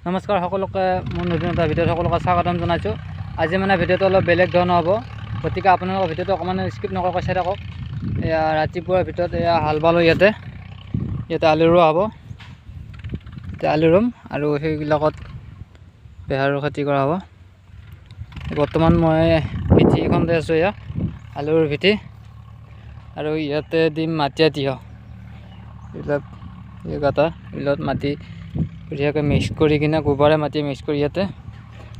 নমস্কাৰ সকলোকে মোৰ নতুন এটা ভিডিঅ'ত সকলোকে স্বাগতম জনাইছোঁ। আজি মানে ভিডিঅ'টো অলপ বেলেগ ধৰণৰ হ'ব, গতিকে আপোনালোকৰ ভিডিঅ'টো অকণমান স্কিপ নকৰাকৈ চাই থাকক। এয়া ৰাতিপুৱাৰ ভিতৰত এয়া হাল বালোঁ, ইয়াতে আলু ৰোৱা হ'ব। এতিয়া আলু ৰুম আৰু সেইবিলাকত বেহাৰৰ খেতি কৰা হ'ব। বৰ্তমান মই ভিঠি এখনতে আছোঁ, এয়া আলুৰ ভিঠি, আৰু ইয়াতে দিম মাটিয়া তিয়হ। এইবিলাক এইবিলাক মাটি বঢ়িয়াকৈ মিক্স কৰি কিনে গোবৰে মাটি মিক্স কৰি ইয়াতে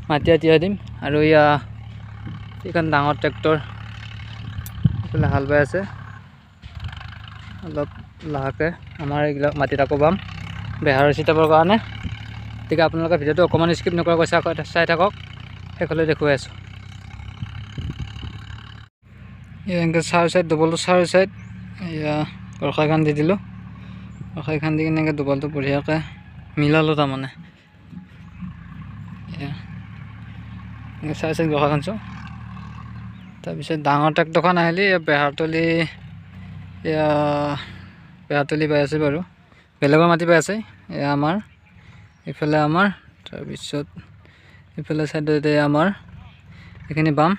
মাটিয়া তিয়হ দিম। আৰু এইখন ডাঙৰ ট্ৰেক্টৰ এইফালে হাল বাই আছে, অলপ লাহেকৈ আমাৰ এইবিলাক মাটিত আকৌ বাম বেহাৰৰ চিটাবৰ কাৰণে। গতিকে আপোনালোকে ভিডিঅ'টো অকণমান স্কিপ নকৰাকৈ চাই থাকক, শেষলৈ দেখুৱাই আছোঁ। এনেকৈ চাৰ চাইড ডবলটো চাৰ চাইড এয়া গৰখাই খান্দি দিলোঁ। গৰখাই খান্দি কিনে এনেকৈ ডবলটো বঢ়িয়াকৈ মিলালোঁ, তাৰমানে এনেকৈ চাই চাই গৰখা খান্দিছোঁ। তাৰপিছত ডাঙৰ ট্ৰেক্টৰখন আহিলে বেহাৰতলি বেহাৰতলি বাই আছে বাৰু, বেলেগৰ মাটি বাই আছে। এয়া আমাৰ এইফালে আমাৰ, তাৰপিছত এইফালে চাইডতে আমাৰ, এইখিনি বাম।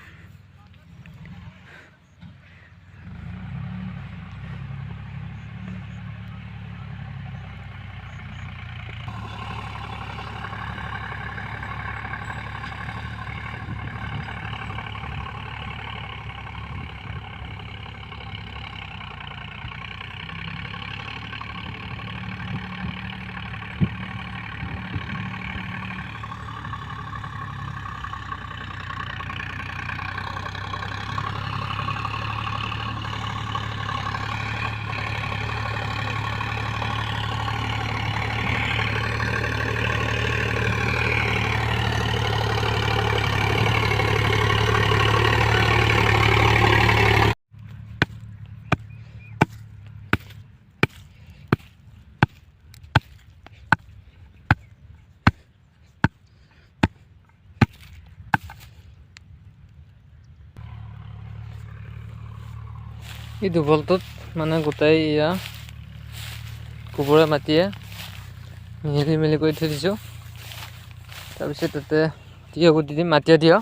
এই দুবলটোত মানে গোটাই এয়া গোবৰে মাটিয়ে মিলি কৰি থৈ দিছোঁ। তাৰপিছত তাতে তিয়হ গুটি দিম, মাটিয়া তিয়হ।